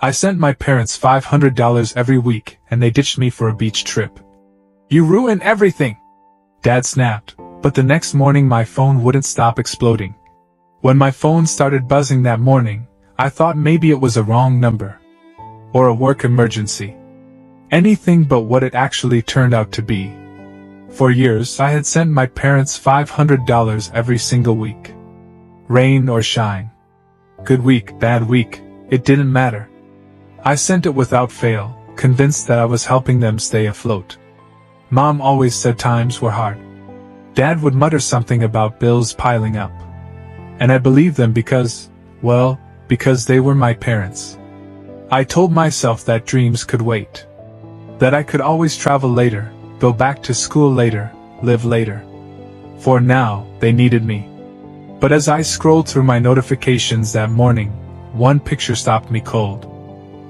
I sent my parents $500 every week and they ditched me for a beach trip. You ruin everything! Dad snapped, but the next morning my phone wouldn't stop exploding. When my phone started buzzing that morning, I thought maybe it was a wrong number. Or a work emergency. Anything but what it actually turned out to be. For years I had sent my parents $500 every single week. Rain or shine. Good week, bad week, it didn't matter. I sent it without fail, convinced that I was helping them stay afloat. Mom always said times were hard. Dad would mutter something about bills piling up. And I believed them because they were my parents. I told myself that dreams could wait. That I could always travel later, go back to school later, live later. For now, they needed me. But as I scrolled through my notifications that morning, one picture stopped me cold.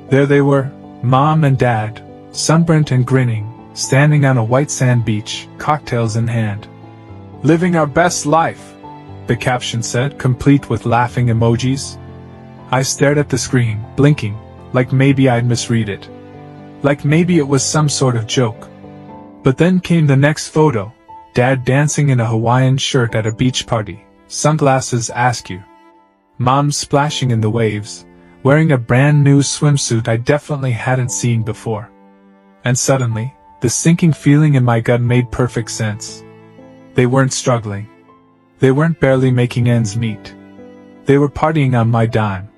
There they were, Mom and Dad, sunburnt and grinning, standing on a white sand beach, cocktails in hand. Living our best life, the caption said, complete with laughing emojis. I stared at the screen, blinking, like maybe I'd misread it. Like maybe it was some sort of joke. But then came the next photo, Dad dancing in a Hawaiian shirt at a beach party, sunglasses askew. Mom splashing in the waves, wearing a brand new swimsuit I definitely hadn't seen before. And suddenly, the sinking feeling in my gut made perfect sense. They weren't struggling. They weren't barely making ends meet. They were partying on my dime.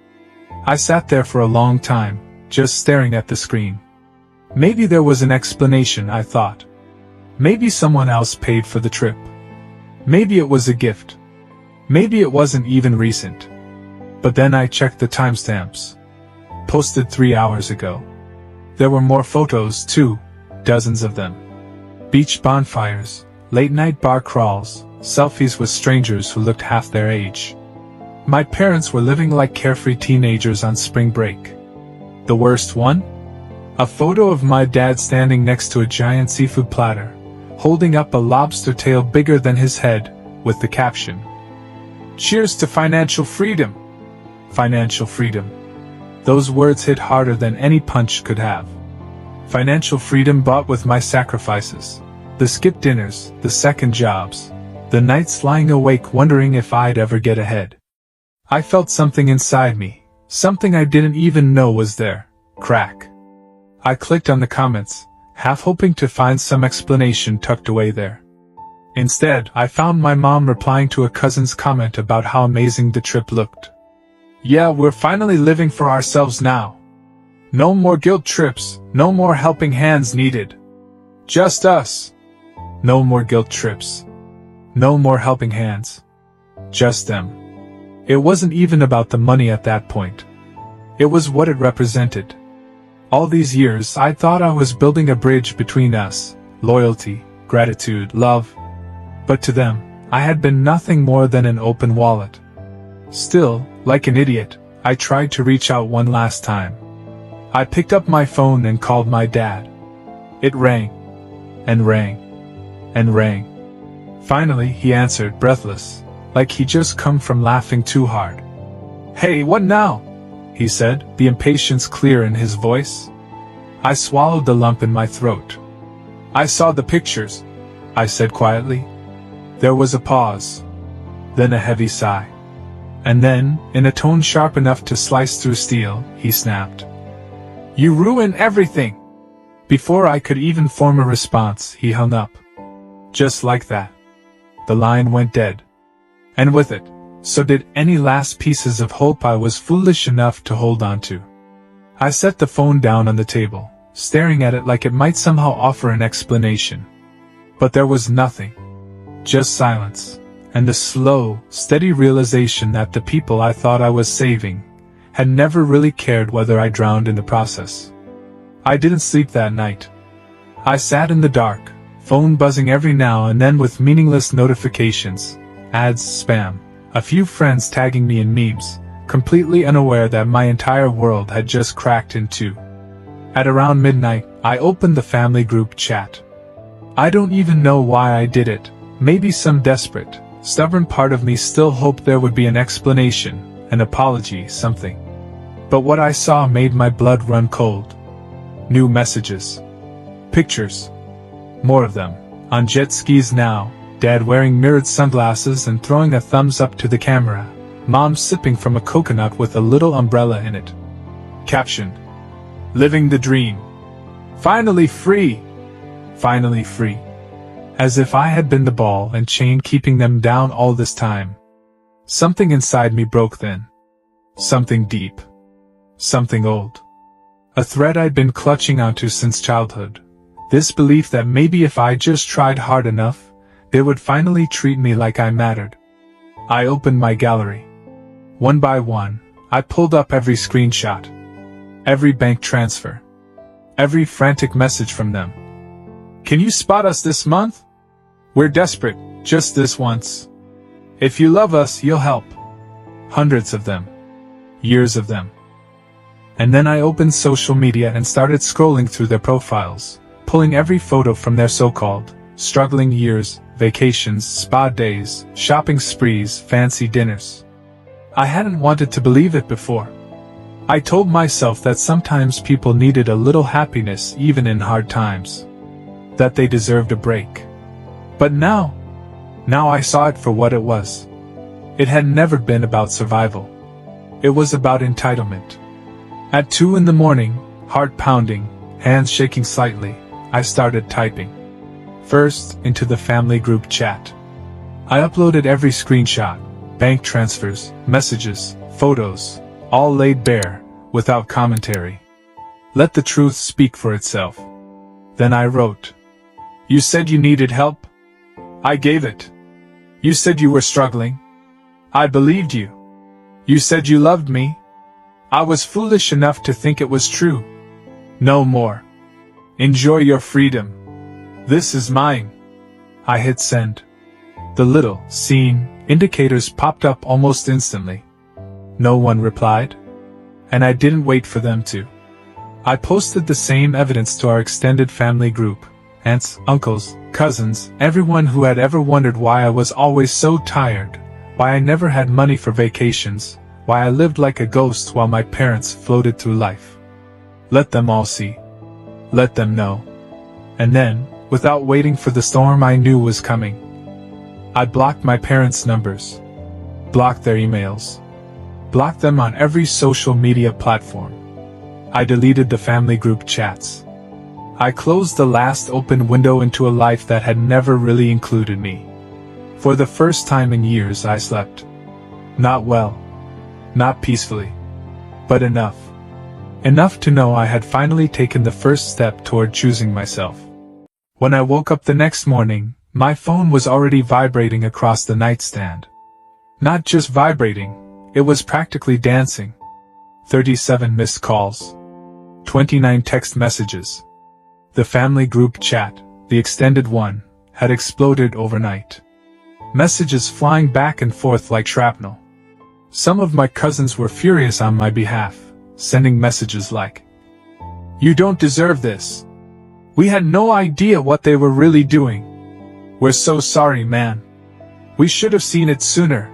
I sat there for a long time, just staring at the screen. Maybe there was an explanation, I thought. Maybe someone else paid for the trip. Maybe it was a gift. Maybe it wasn't even recent. But then I checked the timestamps. Posted 3 hours ago. There were more photos too, dozens of them. Beach bonfires, late-night bar crawls, selfies with strangers who looked half their age. My parents were living like carefree teenagers on spring break. The worst one? A photo of my dad standing next to a giant seafood platter, holding up a lobster tail bigger than his head, with the caption, "Cheers to financial freedom." Financial freedom. Those words hit harder than any punch could have. Financial freedom bought with my sacrifices. The skipped dinners, the second jobs, the nights lying awake wondering if I'd ever get ahead. I felt something inside me, something I didn't even know was there, crack. I clicked on the comments, half hoping to find some explanation tucked away there. Instead, I found my mom replying to a cousin's comment about how amazing the trip looked. "Yeah, we're finally living for ourselves now. No more guilt trips, no more helping hands needed. Just us." No more guilt trips. No more helping hands. Just them. It wasn't even about the money at that point. It was what it represented. All these years I thought I was building a bridge between us, loyalty, gratitude, love. But to them, I had been nothing more than an open wallet. Still, like an idiot, I tried to reach out one last time. I picked up my phone and called my dad. It rang. And rang. And rang. Finally, he answered, breathless, like he'd just come from laughing too hard. "Hey, what now?" he said, the impatience clear in his voice. I swallowed the lump in my throat. "I saw the pictures," I said quietly. There was a pause. Then a heavy sigh. And then, in a tone sharp enough to slice through steel, he snapped. "You ruin everything!" Before I could even form a response, he hung up. Just like that. The line went dead. And with it, so did any last pieces of hope I was foolish enough to hold on to. I set the phone down on the table, staring at it like it might somehow offer an explanation. But there was nothing. Just silence, and the slow, steady realization that the people I thought I was saving had never really cared whether I drowned in the process. I didn't sleep that night. I sat in the dark, phone buzzing every now and then with meaningless notifications, ads, spam, a few friends tagging me in memes, completely unaware that my entire world had just cracked in two. At around midnight, I opened the family group chat. I don't even know why I did it. Maybe some desperate, stubborn part of me still hoped there would be an explanation, an apology, something. But what I saw made my blood run cold. New messages. Pictures. More of them. On jet skis now, Dad wearing mirrored sunglasses and throwing a thumbs up to the camera. Mom sipping from a coconut with a little umbrella in it. Captioned, "Living the dream. Finally free. Finally free." As if I had been the ball and chain keeping them down all this time. Something inside me broke then. Something deep. Something old. A thread I'd been clutching onto since childhood. This belief that maybe if I just tried hard enough, they would finally treat me like I mattered. I opened my gallery. One by one, I pulled up every screenshot. Every bank transfer. Every frantic message from them. "Can you spot us this month? We're desperate, just this once. If you love us, you'll help." Hundreds of them. Years of them. And then I opened social media and started scrolling through their profiles, pulling every photo from their so-called struggling years, vacations, spa days, shopping sprees, fancy dinners. I hadn't wanted to believe it before. I told myself that sometimes people needed a little happiness even in hard times. That they deserved a break. But now I saw it for what it was. It had never been about survival. It was about entitlement. At 2 in the morning, heart pounding, hands shaking slightly, I started typing. First, into the family group chat. I uploaded every screenshot, bank transfers, messages, photos, all laid bare, without commentary. Let the truth speak for itself. Then I wrote. "You said you needed help? I gave it. You said you were struggling? I believed you. You said you loved me? I was foolish enough to think it was true. No more. Enjoy your freedom. This is mine." I hit send. The little, seen, indicators popped up almost instantly. No one replied. And I didn't wait for them to. I posted the same evidence to our extended family group. Aunts, uncles, cousins, everyone who had ever wondered why I was always so tired, why I never had money for vacations, why I lived like a ghost while my parents floated through life. Let them all see. Let them know. And then, without waiting for the storm I knew was coming, I blocked my parents' numbers. Blocked their emails. Blocked them on every social media platform. I deleted the family group chats. I closed the last open window into a life that had never really included me. For the first time in years I slept. Not well. Not peacefully. But enough. Enough to know I had finally taken the first step toward choosing myself. When I woke up the next morning, my phone was already vibrating across the nightstand. Not just vibrating, it was practically dancing. 37 missed calls. 29 text messages. The family group chat, the extended one, had exploded overnight. Messages flying back and forth like shrapnel. Some of my cousins were furious on my behalf, sending messages like, "You don't deserve this. We had no idea what they were really doing. We're so sorry, man. We should have seen it sooner."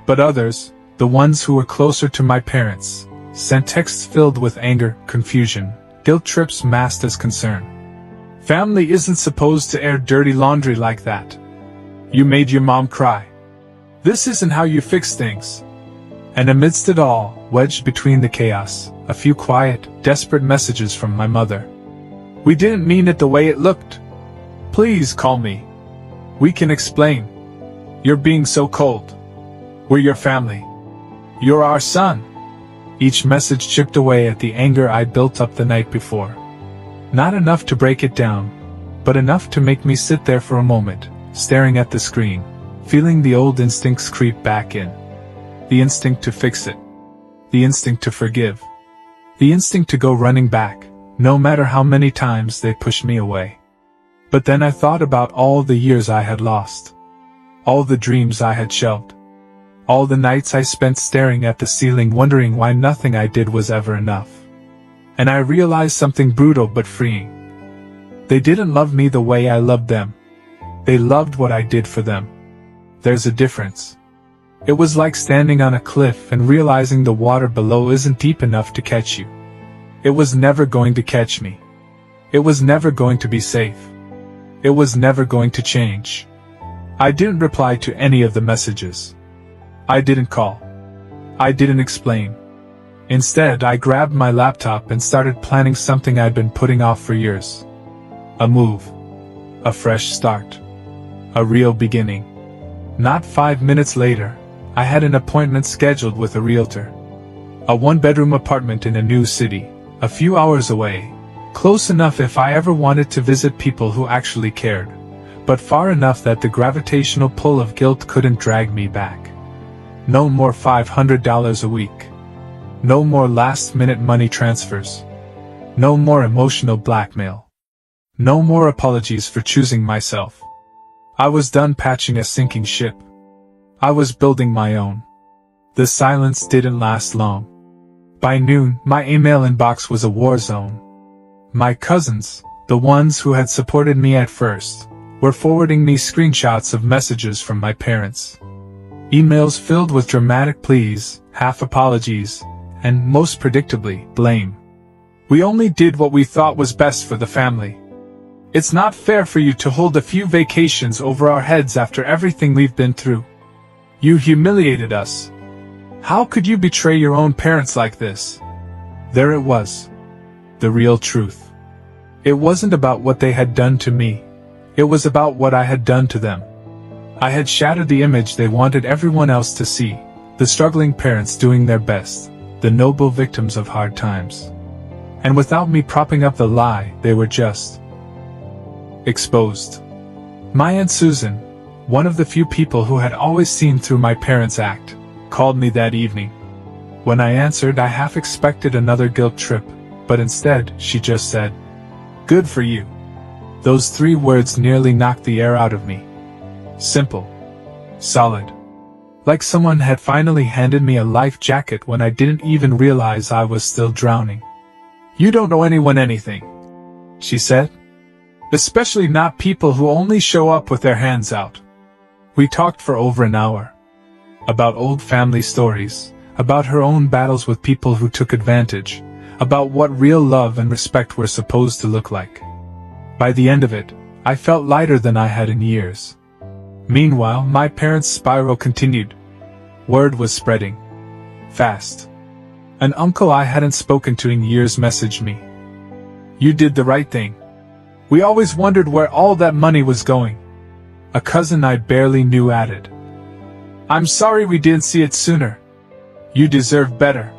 But others, the ones who were closer to my parents, sent texts filled with anger, confusion, guilt trips masked as concern. "Family isn't supposed to air dirty laundry like that. You made your mom cry. This isn't how you fix things." And amidst it all, wedged between the chaos, a few quiet, desperate messages from my mother. "We didn't mean it the way it looked. Please call me. We can explain. You're being so cold. We're your family. You're our son." Each message chipped away at the anger I'd built up the night before. Not enough to break it down, but enough to make me sit there for a moment, staring at the screen, feeling the old instincts creep back in. The instinct to fix it. The instinct to forgive. The instinct to go running back, no matter how many times they pushed me away. But then I thought about all the years I had lost. All the dreams I had shelved. All the nights I spent staring at the ceiling wondering why nothing I did was ever enough. And I realized something brutal but freeing. They didn't love me the way I loved them. They loved what I did for them. There's a difference. It was like standing on a cliff and realizing the water below isn't deep enough to catch you. It was never going to catch me. It was never going to be safe. It was never going to change. I didn't reply to any of the messages. I didn't call. I didn't explain. Instead, I grabbed my laptop and started planning something I'd been putting off for years. A move. A fresh start. A real beginning. Not 5 minutes later, I had an appointment scheduled with a realtor. A one-bedroom apartment in a new city, a few hours away, close enough if I ever wanted to visit people who actually cared, but far enough that the gravitational pull of guilt couldn't drag me back. No more $500 a week. No more last-minute money transfers. No more emotional blackmail. No more apologies for choosing myself. I was done patching a sinking ship. I was building my own. The silence didn't last long. By noon, my email inbox was a war zone. My cousins, the ones who had supported me at first, were forwarding me screenshots of messages from my parents. Emails filled with dramatic pleas, half apologies, and, most predictably, blame. We only did what we thought was best for the family. It's not fair for you to hold a few vacations over our heads after everything we've been through. You humiliated us. How could you betray your own parents like this? There it was. The real truth. It wasn't about what they had done to me. It was about what I had done to them. I had shattered the image they wanted everyone else to see, the struggling parents doing their best, the noble victims of hard times. And without me propping up the lie, they were just exposed. My Aunt Susan, one of the few people who had always seen through my parents' act, called me that evening. When I answered, I half expected another guilt trip, but instead, she just said, "Good for you." Those 3 words nearly knocked the air out of me. Simple. Solid. Like someone had finally handed me a life jacket when I didn't even realize I was still drowning. "You don't owe anyone anything," she said. "Especially not people who only show up with their hands out." We talked for over an hour. About old family stories, about her own battles with people who took advantage, about what real love and respect were supposed to look like. By the end of it, I felt lighter than I had in years. Meanwhile, my parents' spiral continued. Word was spreading. Fast. An uncle I hadn't spoken to in years messaged me. "You did the right thing. We always wondered where all that money was going." A cousin I barely knew added, "I'm sorry we didn't see it sooner. You deserve better."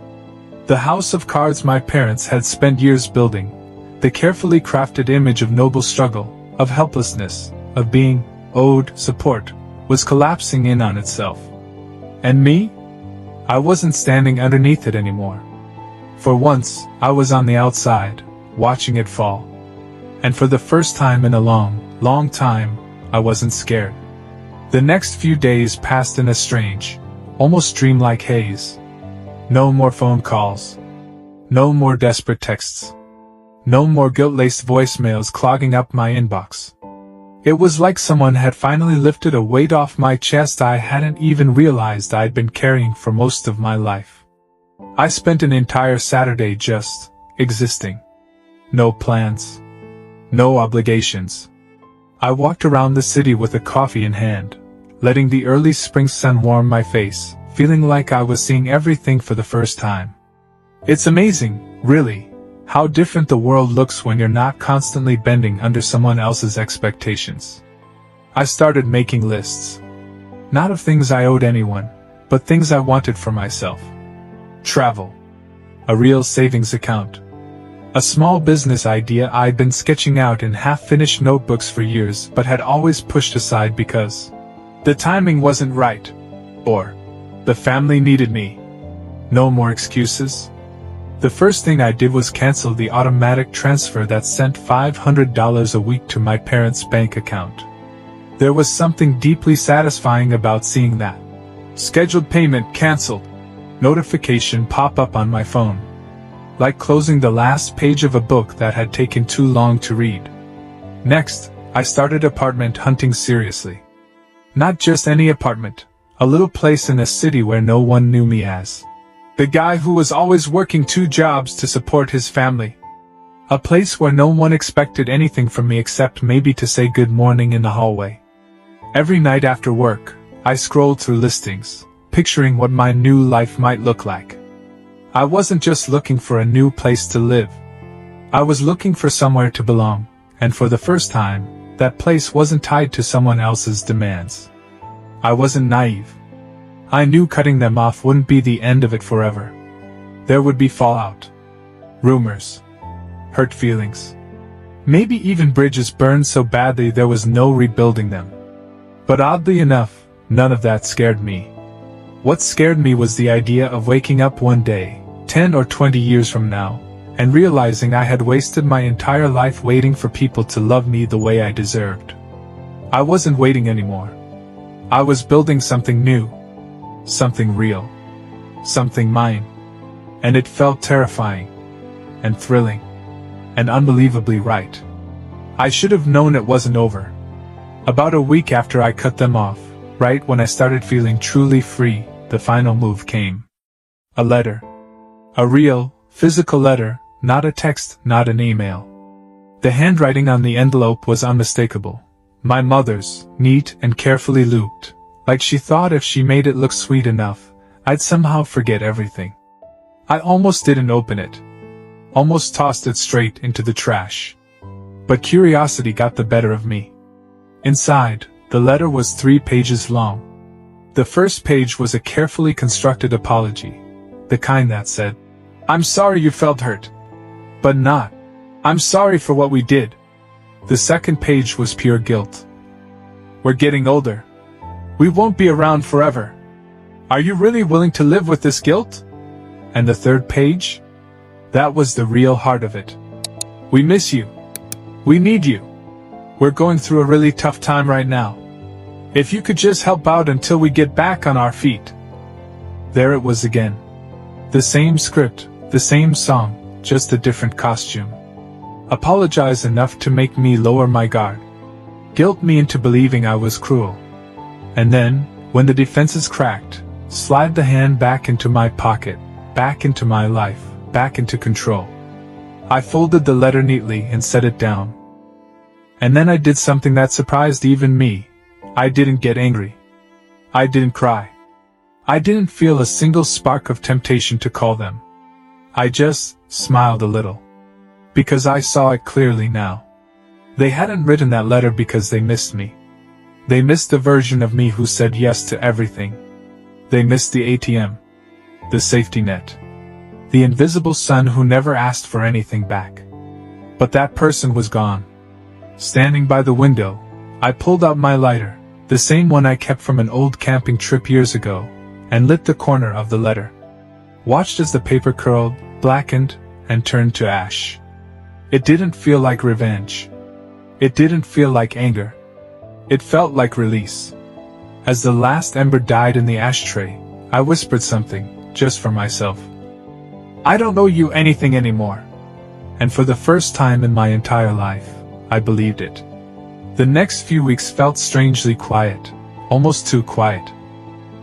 The house of cards my parents had spent years building, the carefully crafted image of noble struggle, of helplessness, of being owed support, was collapsing in on itself. And me? I wasn't standing underneath it anymore. For once, I was on the outside, watching it fall. And for the first time in a long, long time, I wasn't scared. The next few days passed in a strange, almost dreamlike haze. No more phone calls. No more desperate texts. No more guilt-laced voicemails clogging up my inbox. It was like someone had finally lifted a weight off my chest I hadn't even realized I'd been carrying for most of my life. I spent an entire Saturday just existing. No plans. No obligations. I walked around the city with a coffee in hand, letting the early spring sun warm my face, feeling like I was seeing everything for the first time. It's amazing, really, how different the world looks when you're not constantly bending under someone else's expectations. I started making lists. Not of things I owed anyone, but things I wanted for myself. Travel. A real savings account. A small business idea I'd been sketching out in half-finished notebooks for years but had always pushed aside because the timing wasn't right. Or the family needed me. No more excuses. The first thing I did was cancel the automatic transfer that sent $500 a week to my parents' bank account. There was something deeply satisfying about seeing that scheduled payment canceled notification pop up on my phone. Like closing the last page of a book that had taken too long to read. Next, I started apartment hunting seriously. Not just any apartment, A little place in a city where no one knew me as the guy who was always working 2 jobs to support his family. A place where no one expected anything from me except maybe to say good morning in the hallway. Every night after work, I scrolled through listings, picturing what my new life might look like. I wasn't just looking for a new place to live. I was looking for somewhere to belong, and for the first time, that place wasn't tied to someone else's demands. I wasn't naive. I knew cutting them off wouldn't be the end of it forever. There would be fallout, rumors, hurt feelings. Maybe even bridges burned so badly there was no rebuilding them. But oddly enough, none of that scared me. What scared me was the idea of waking up one day, 10 or 20 years from now, and realizing I had wasted my entire life waiting for people to love me the way I deserved. I wasn't waiting anymore. I was building something new, something real, something mine. And it felt terrifying, and thrilling, and unbelievably right. I should have known it wasn't over. About a week after I cut them off, right when I started feeling truly free, the final move came. A letter. A real, physical letter, not a text, not an email. The handwriting on the envelope was unmistakable. My mother's, neat and carefully looped, like she thought if she made it look sweet enough, I'd somehow forget everything. I almost didn't open it. Almost tossed it straight into the trash. But curiosity got the better of me. Inside, the letter was 3 pages long. The first page was a carefully constructed apology, the kind that said, "I'm sorry you felt hurt. But not, I'm sorry for what we did." The second page was pure guilt. "We're getting older. We won't be around forever. Are you really willing to live with this guilt?" And the third page? That was the real heart of it. "We miss you. We need you. We're going through a really tough time right now. If you could just help out until we get back on our feet." There it was again. The same script, the same song, just a different costume. Apologize enough to make me lower my guard. Guilt me into believing I was cruel. And then, when the defenses cracked, slide the hand back into my pocket, back into my life, back into control. I folded the letter neatly and set it down. And then I did something that surprised even me. I didn't get angry. I didn't cry. I didn't feel a single spark of temptation to call them. I just smiled a little. Because I saw it clearly now. They hadn't written that letter because they missed me. They missed the version of me who said yes to everything. They missed the ATM. The safety net. The invisible son who never asked for anything back. But that person was gone. Standing by the window, I pulled out my lighter, the same one I kept from an old camping trip years ago, and lit the corner of the letter. Watched as the paper curled, blackened, and turned to ash. It didn't feel like revenge. It didn't feel like anger. It felt like release. As the last ember died in the ashtray, I whispered something, just for myself. "I don't owe you anything anymore." And for the first time in my entire life, I believed it. The next few weeks felt strangely quiet, almost too quiet.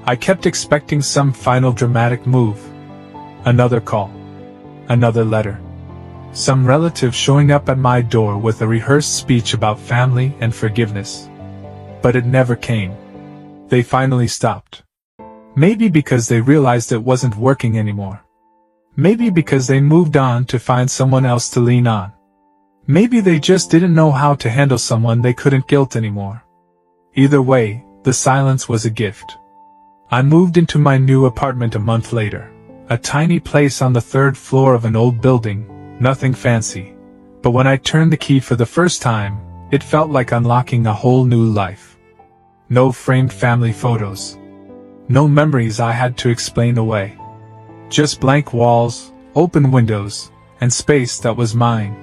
I kept expecting some final dramatic move. Another call. Another letter. Some relative showing up at my door with a rehearsed speech about family and forgiveness. But it never came. They finally stopped. Maybe because they realized it wasn't working anymore. Maybe because they moved on to find someone else to lean on. Maybe they just didn't know how to handle someone they couldn't guilt anymore. Either way, the silence was a gift. I moved into my new apartment a month later. A tiny place on the 3rd floor of an old building, nothing fancy. But when I turned the key for the first time, it felt like unlocking a whole new life. No framed family photos. No memories I had to explain away. Just blank walls, open windows, and space that was mine.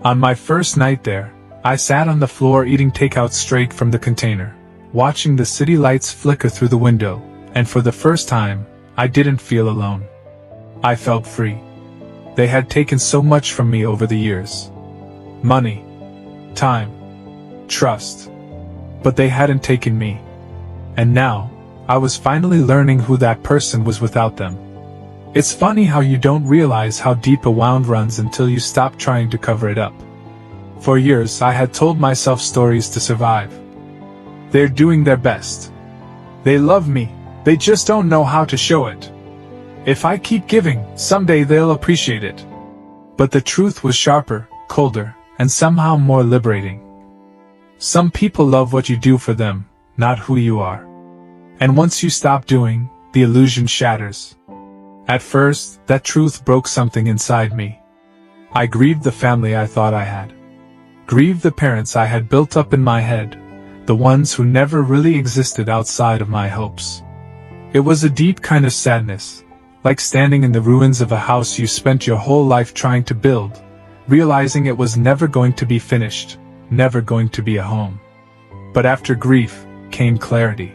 On my first night there, I sat on the floor eating takeout straight from the container, watching the city lights flicker through the window, and for the first time, I didn't feel alone. I felt free. They had taken so much from me over the years. Money, time, trust. But they hadn't taken me. And now, I was finally learning who that person was without them. It's funny how you don't realize how deep a wound runs until you stop trying to cover it up. For years I had told myself stories to survive. They're doing their best. They love me, they just don't know how to show it. If I keep giving, someday they'll appreciate it. But the truth was sharper, colder, and somehow more liberating. Some people love what you do for them, not who you are. And once you stop doing, the illusion shatters. At first, that truth broke something inside me. I grieved the family I thought I had. Grieved the parents I had built up in my head, the ones who never really existed outside of my hopes. It was a deep kind of sadness, like standing in the ruins of a house you spent your whole life trying to build, realizing it was never going to be finished, never going to be a home. But after grief, came clarity.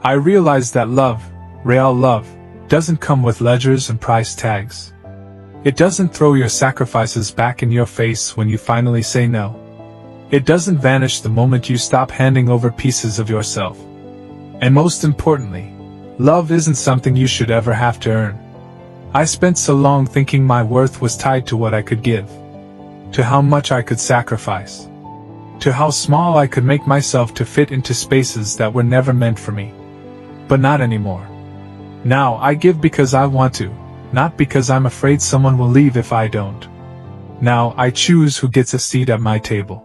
I realized that love, real love, doesn't come with ledgers and price tags. It doesn't throw your sacrifices back in your face when you finally say no. It doesn't vanish the moment you stop handing over pieces of yourself. And most importantly, love isn't something you should ever have to earn. I spent so long thinking my worth was tied to what I could give, to how much I could sacrifice, to how small I could make myself to fit into spaces that were never meant for me. But not anymore. Now I give because I want to, not because I'm afraid someone will leave if I don't. Now I choose who gets a seat at my table.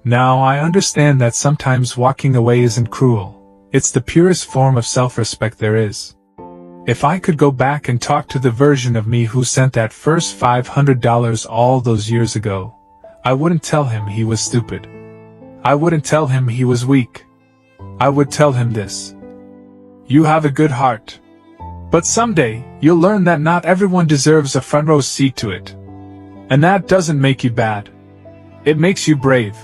Now I understand that sometimes walking away isn't cruel, it's the purest form of self-respect there is. If I could go back and talk to the version of me who sent that first $500 all those years ago, I wouldn't tell him he was stupid. I wouldn't tell him he was weak. I would tell him this: you have a good heart. But someday, you'll learn that not everyone deserves a front row seat to it. And that doesn't make you bad. It makes you brave.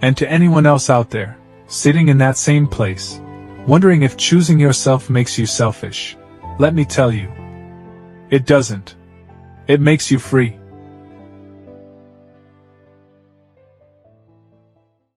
And to anyone else out there, sitting in that same place, wondering if choosing yourself makes you selfish, let me tell you, it doesn't. It makes you free.